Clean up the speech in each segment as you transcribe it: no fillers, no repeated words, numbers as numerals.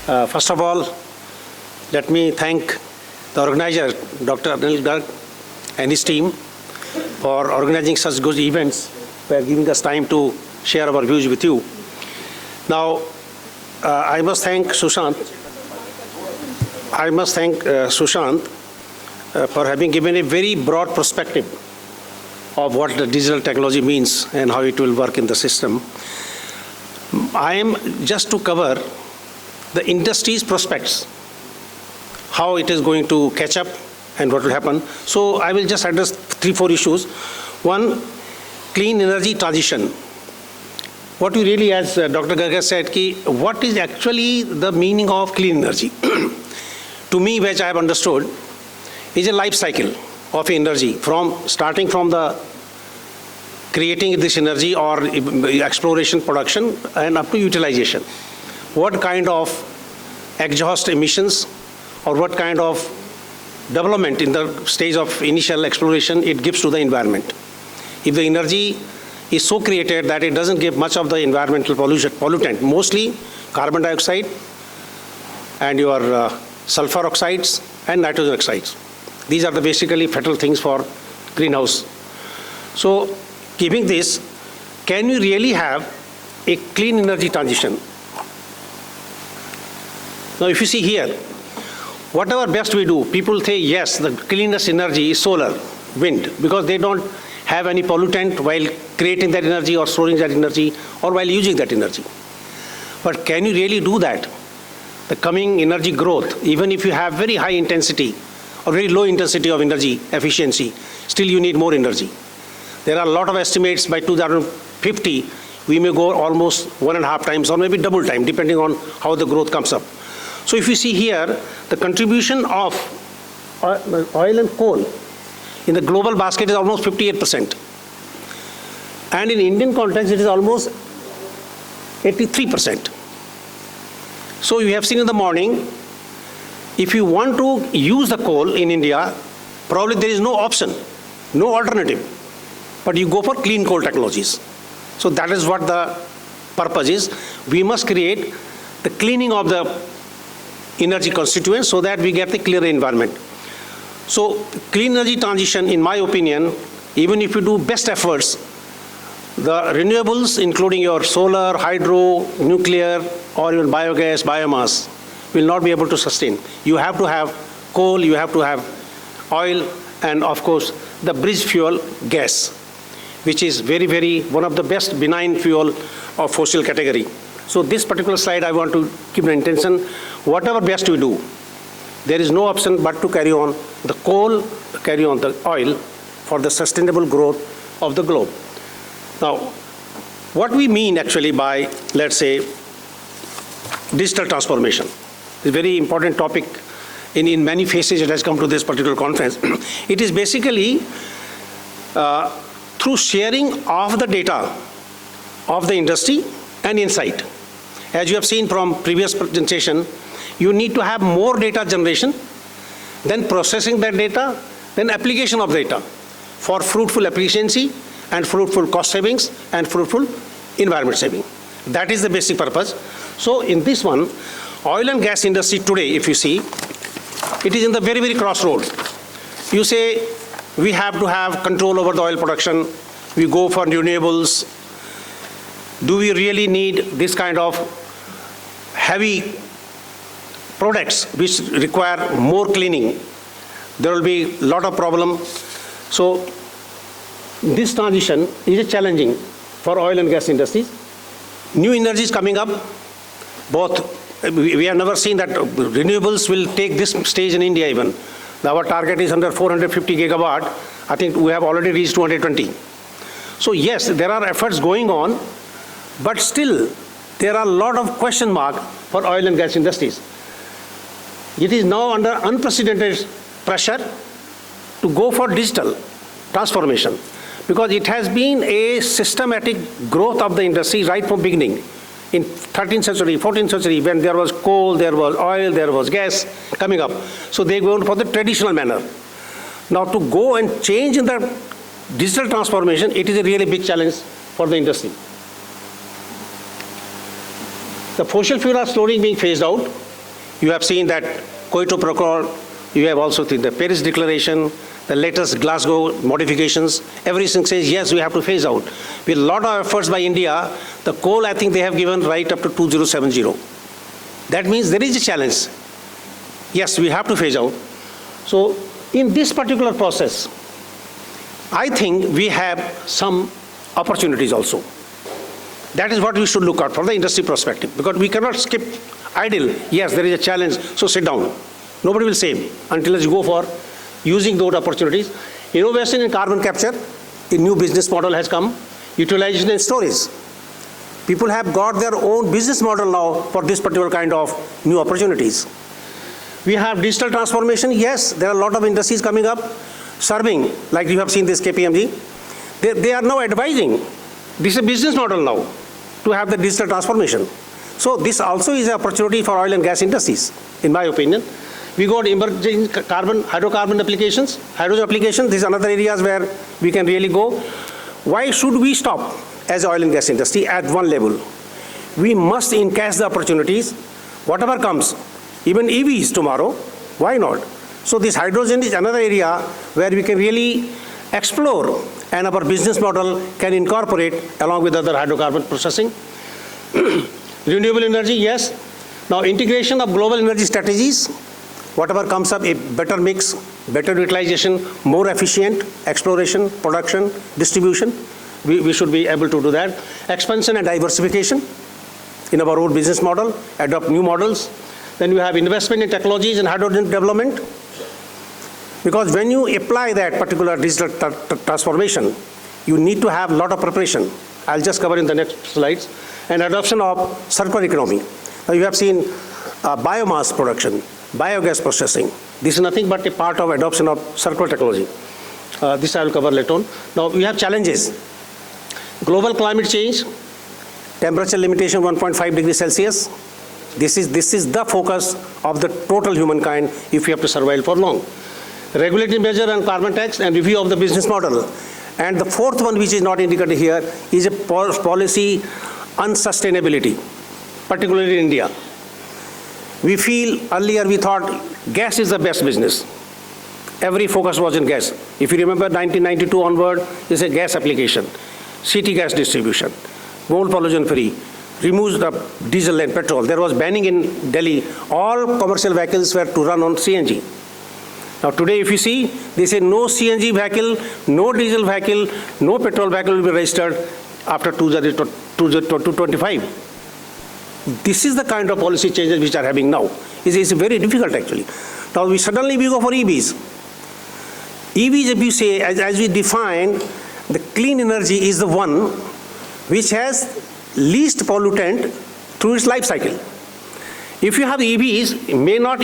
First of all, let me thank the organizer, Dr. Anil Garg, and his team for organizing such good events, for giving us time to share our views with you. Now, I must thank Sushant. For having given a very broad perspective of what the digital technology means and how it will work in the system. I am just to cover the industry's prospects, how it is going to catch up and what will happen. So I will just address 3-4 issues. One, clean energy transition. What we really, as Dr. Garg said, what is actually the meaning of clean energy? To me, which I have understood, is a life cycle of energy, starting from the creating this energy or exploration, production, and up to utilization. What kind of exhaust emissions or what kind of development in the stage of initial exploration it gives to the environment. If the energy is so created that it doesn't give much of the environmental pollutant, mostly carbon dioxide and your sulfur oxides and nitrogen oxides. These are the basically fatal things for greenhouse. So, keeping this, can we really have a clean energy transition? Now, if you see here, whatever best we do, people say yes, the cleanest energy is solar, wind, because they don't have any pollutant while creating that energy or storing that energy or while using that energy. But can you really do that? The coming energy growth, even if you have very high intensity or very low intensity of energy efficiency, still you need more energy. There are a lot of estimates by 2050, we may go almost 1.5 times or maybe double time, depending on how the growth comes up. So if you see here, the contribution of oil and coal in the global basket is almost 58%. And in Indian context, it is almost 83%. So you have seen in the morning, if you want to use the coal in India, probably there is no option, no alternative, but you go for clean coal technologies. So that is what the purpose is. We must create the cleaning of the energy constituents so that we get the clearer environment. So clean energy transition, in my opinion, even if you do best efforts, the renewables, including your solar, hydro, nuclear, or even biogas, biomass, will not be able to sustain. You have to have coal, you have to have oil, and of course, the bridge fuel, gas, which is very, very, one of the best benign fuel of fossil category. So this particular slide, I want to keep the intention, whatever best we do, there is no option but to carry on the coal, carry on the oil for the sustainable growth of the globe. Now, what we mean actually by, let's say, digital transformation is a very important topic. In many phases it has come to this particular conference. It is basically through sharing of the data of the industry and insight. As you have seen from previous presentation, you need to have more data generation, then processing that data, then application of data for fruitful efficiency and fruitful cost savings and fruitful environment saving. That is the basic purpose. So in this one, oil and gas industry today, if you see, it is in the very, very crossroad. You say, we have to have control over the oil production, we go for renewables. Do we really need this kind of heavy products which require more cleaning? There will be a lot of problem. So this transition is challenging for oil and gas industries. New energies coming up, both, we have never seen that renewables will take this stage in India even. Our target is under 450 gigawatt. I think we have already reached 220. So yes, there are efforts going on, but still there are a lot of question marks for oil and gas industries. It is now under unprecedented pressure to go for digital transformation because it has been a systematic growth of the industry right from beginning. In 13th century, 14th century, when there was coal, there was oil, there was gas coming up. So they go for the traditional manner. Now to go and change in the digital transformation, it is a really big challenge for the industry. The fossil fuel are slowly being phased out. You have seen that Kyoto Protocol, you have also seen the Paris Declaration, the latest Glasgow modifications. Everything says, yes, we have to phase out. With a lot of efforts by India, the coal, I think they have given right up to 2070. That means there is a challenge. Yes, we have to phase out. So in this particular process, I think we have some opportunities also. That is what we should look at from the industry perspective, because we cannot skip idle. Yes, there is a challenge, so sit down. Nobody will save until you go for using those opportunities. Innovation in carbon capture, a new business model has come. Utilization and storage. People have got their own business model now for this particular kind of new opportunities. We have digital transformation. Yes, there are a lot of industries coming up, serving, like you have seen this KPMG. They are now advising. This is a business model now to have the digital transformation. So this also is an opportunity for oil and gas industries, in my opinion. We got emerging hydrocarbon applications, hydrogen applications. These are another areas where we can really go. Why should we stop as oil and gas industry at one level? We must encash the opportunities, whatever comes, even EVs tomorrow, why not? So this hydrogen is another area where we can really explore, and our business model can incorporate along with other hydrocarbon processing. Renewable energy, yes. Now integration of global energy strategies, whatever comes up, a better mix, better utilization, more efficient exploration, production, distribution, we should be able to do that. Expansion and diversification in our own business model, adopt new models. Then you have investment in technologies and hydrogen development. Because when you apply that particular digital transformation, you need to have a lot of preparation. I'll just cover in the next slides. And adoption of circular economy. Now you have seen biomass production, biogas processing. This is nothing but a part of adoption of circular technology. This I will cover later on. Now we have challenges. Global climate change, temperature limitation 1.5 degrees Celsius. This is the focus of the total humankind if we have to survive for long. Regulatory measure and carbon tax and review of the business model. And the fourth one, which is not indicated here, is a policy unsustainability, particularly in India. We feel earlier we thought gas is the best business. Every focus was in gas. If you remember 1992 onward, is a gas application, city gas distribution, more pollution free, removes the diesel and petrol. There was banning in Delhi. All commercial vehicles were to run on CNG. Now today if you see, they say no CNG vehicle, no diesel vehicle, no petrol vehicle will be registered after 2025. This is the kind of policy changes which are having now. It's very difficult actually. Now we go for EVs. EVs, if you say, as we define, the clean energy is the one which has least pollutant through its life cycle. If you have EVs, it may not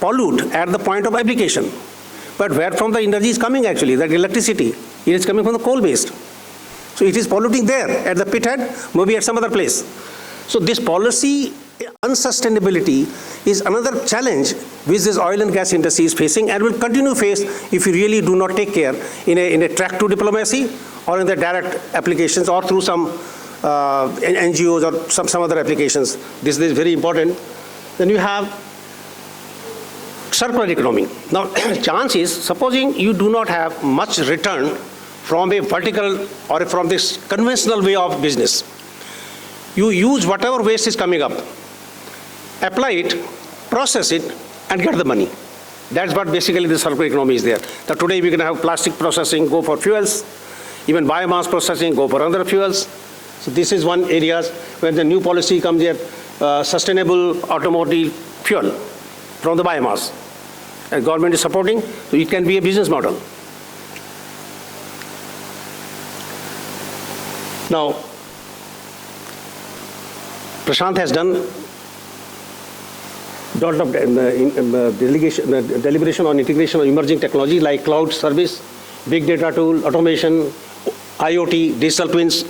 pollute at the point of application, but where from the energy is coming actually, that electricity, it is coming from the coal-based. So it is polluting there at the pit head, maybe at some other place. So this policy unsustainability is another challenge which this oil and gas industry is facing and will continue to face if you really do not take care in a track to diplomacy or in the direct applications or through some NGOs or some other applications. This is very important. Then you have circular economy. Now, chance is, supposing you do not have much return from a vertical or from this conventional way of business. You use whatever waste is coming up, apply it, process it, and get the money. That's what basically the circular economy is there. That today we can have plastic processing, go for fuels, even biomass processing, go for other fuels. So this is one area where the new policy comes here, sustainable automotive fuel from the biomass. And government is supporting, so it can be a business model. Now, Prashant has done deliberation on integration of emerging technology like cloud service, big data tool, automation, IoT, digital twins.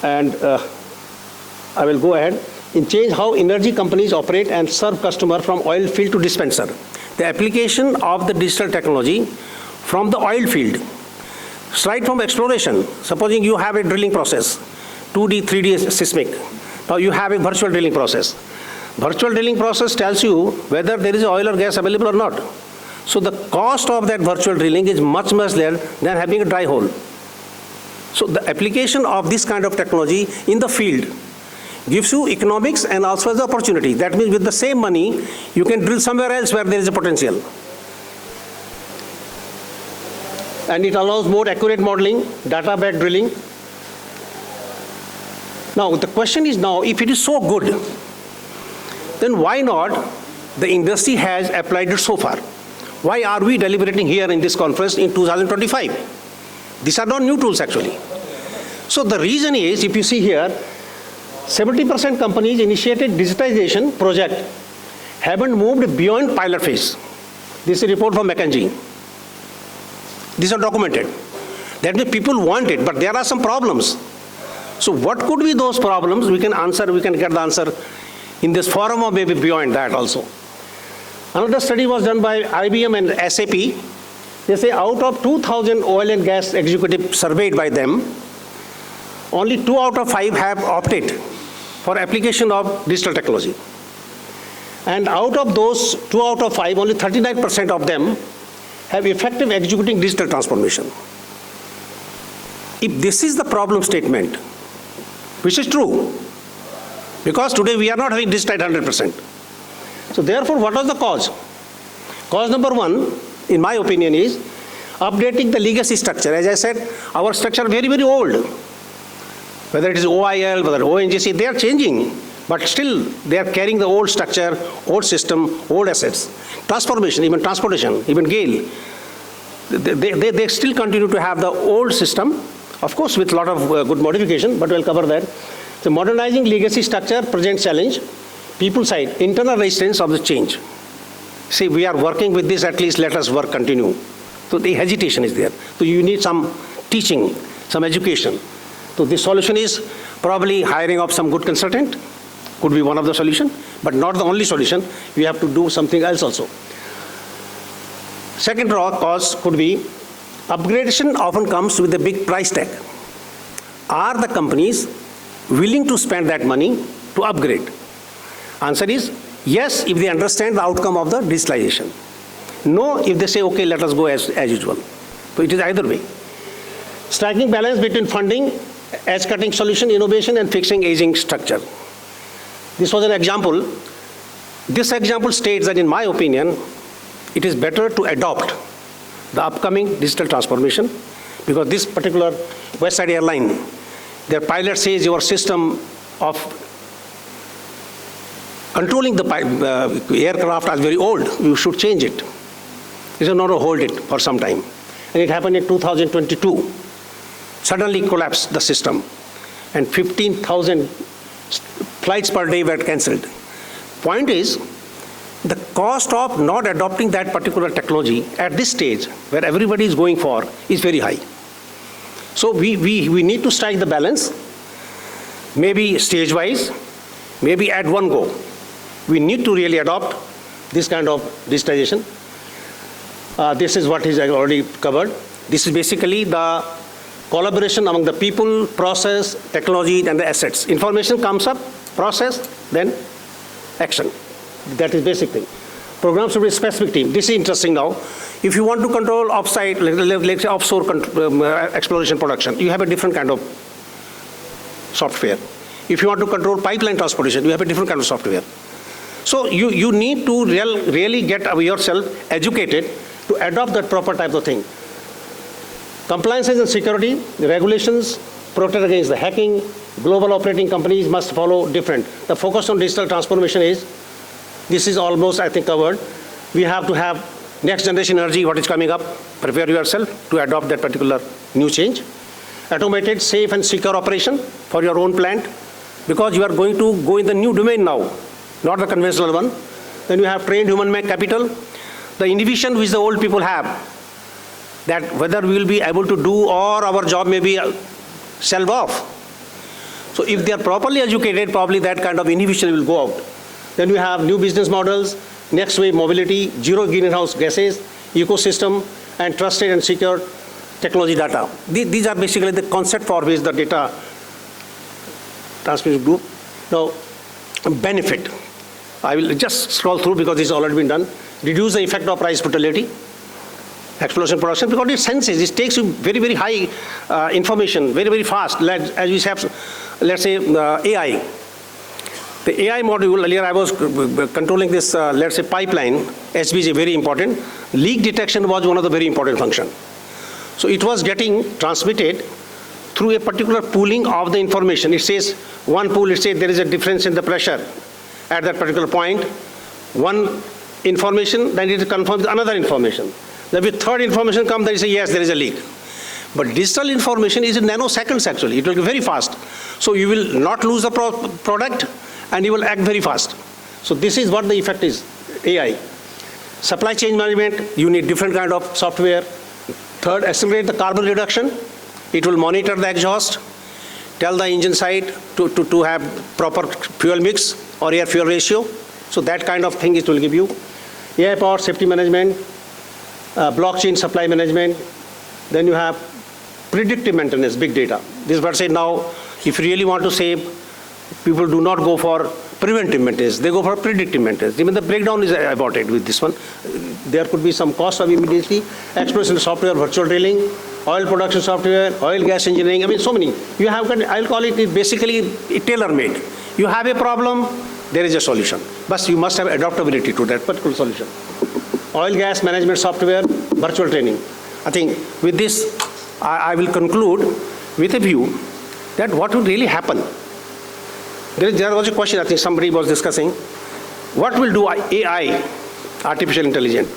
And I will go ahead. In change how energy companies operate and serve customer from oil field to dispenser. The application of the digital technology from the oil field, right from exploration. Supposing you have a drilling process, 2D, 3D seismic. Now you have a virtual drilling process. Virtual drilling process tells you whether there is oil or gas available or not. So the cost of that virtual drilling is much, much less than having a dry hole. So the application of this kind of technology in the field gives you economics and also the opportunity. That means with the same money, you can drill somewhere else where there is a potential. And it allows more accurate modeling, data-backed drilling. Now, the question is now, if it is so good, then why not the industry has applied it so far? Why are we deliberating here in this conference in 2025? These are not new tools actually. So the reason is, if you see here, 70% companies initiated digitization project haven't moved beyond pilot phase. This is a report from McKinsey. These are documented. That means people want it, but there are some problems. So what could be those problems? We can get the answer in this forum or maybe beyond that also. Another study was done by IBM and SAP. They say out of 2,000 oil and gas executives surveyed by them, only 2 out of 5 have opted for application of digital technology. And out of those 2 out of 5, only 39% of them have effective executing digital transformation. If this is the problem statement, which is true, because today we are not having digitized 100%. So therefore, what was the cause? Cause number one, in my opinion, is updating the legacy structure. As I said, our structure is very, very old. Whether it is OIL, whether ONGC, they are changing. But still, they are carrying the old structure, old system, old assets. Transformation, even transportation, even GAIL. They still continue to have the old system, of course, with a lot of good modification, but we'll cover that. So modernizing legacy structure, present challenge. People side, internal resistance of the change. See, we are working with this, at least let us work continue. So the hesitation is there. So you need some teaching, some education. So the solution is probably hiring of some good consultant, could be one of the solution, but not the only solution. We have to do something else also. Second cause could be upgradation often comes with a big price tag. Are the companies willing to spend that money to upgrade? Answer is yes, if they understand the outcome of the digitalization. No, if they say, okay, let us go as usual. So it is either way. Striking balance between funding, edge-cutting solution, innovation, and fixing aging structure. This was an example. This example states that, in my opinion, it is better to adopt the upcoming digital transformation, because this particular West Side Airline, their pilot says your system of controlling the aircraft is very old. You should change it. You should not hold it for some time. And it happened in 2022. Suddenly collapsed the system. And 15,000 flights per day were cancelled. Point is, the cost of not adopting that particular technology at this stage, where everybody is going for, is very high. So we need to strike the balance, maybe stage-wise, maybe at one go. We need to really adopt this kind of digitization. This is what is already covered. This is basically the collaboration among the people, process, technology, and the assets. Information comes up, process, then action. That is basic thing. Programs should be specific team. This is interesting now. If you want to control offsite, let's say offshore exploration production, you have a different kind of software. If you want to control pipeline transportation, you have a different kind of software. So you need to really get yourself educated to adopt that proper type of thing. Compliances and security, the regulations, protect against the hacking, global operating companies must follow different. The focus on digital transformation is, this is almost, I think, covered. We have to have next generation energy, what is coming up, prepare yourself to adopt that particular new change. Automated, safe and secure operation for your own plant, because you are going to go in the new domain now, not the conventional one. Then you have trained human capital, the inhibition which the old people have, that whether we will be able to do or our job may be shelved off. So if they are properly educated, probably that kind of inhibition will go out. Then we have new business models, next wave mobility, zero greenhouse gases, ecosystem, and trusted and secure technology data. These are basically the concept for which the data transmission group. Now, benefit. I will just scroll through because it's already been done. Reduce the effect of price volatility, explosion production, because it senses, it takes you very, very high information, very, very fast. As we have, let's say, AI. The AI module, earlier I was controlling this, let's say, pipeline. HBJ, very important. Leak detection was one of the very important functions. So it was getting transmitted through a particular pooling of the information. It says, one pool, it says there is a difference in the pressure at that particular point. One information, then it confirms another information. Then with third information comes, there is a yes, there is a leak. But digital information is in nanoseconds actually. It will be very fast. So you will not lose the product and you will act very fast. So this is what the effect is, AI. Supply chain management, you need different kind of software. Third, accelerate the carbon reduction. It will monitor the exhaust, tell the engine side to have proper fuel mix or air fuel ratio. So that kind of thing it will give you. AI power safety management, blockchain supply management. Then you have predictive maintenance, big data. This is what I say now, if you really want to save, people do not go for preventive maintenance, they go for predictive maintenance. Even the breakdown is about it with this one. There could be some cost of immediately, exploration software, virtual drilling, oil production software, oil gas engineering, I mean so many. You have, I'll call it basically tailor-made. You have a problem, there is a solution. But you must have adaptability to that particular solution. Oil gas management software, virtual training. I think with this, I will conclude with a view that what would really happen. There was a question, I think somebody was discussing, what will do AI, artificial intelligence?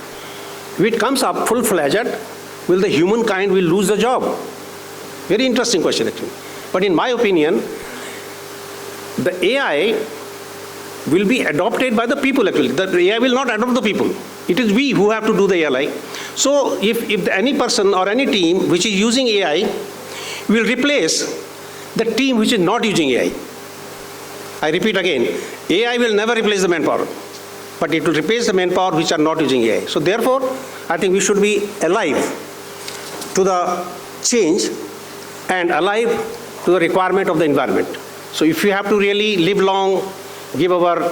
If it comes up full-fledged, will the humankind will lose the job? Very interesting question actually. But in my opinion, the AI will be adopted by the people actually. The AI will not adopt the people. It is we who have to do the AI. So if any person or any team which is using AI will replace the team which is not using AI. I repeat again, AI will never replace the manpower, but it will replace the manpower which are not using AI. So therefore, I think we should be alive to the change and alive to the requirement of the environment. So if we have to really live long, give our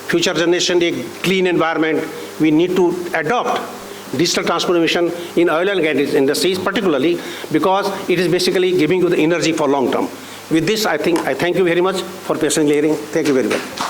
future generation a clean environment, we need to adopt digital transformation in oil and gas industries particularly because it is basically giving you the energy for long term. With this, I think I thank you very much for patiently hearing. Thank you very much.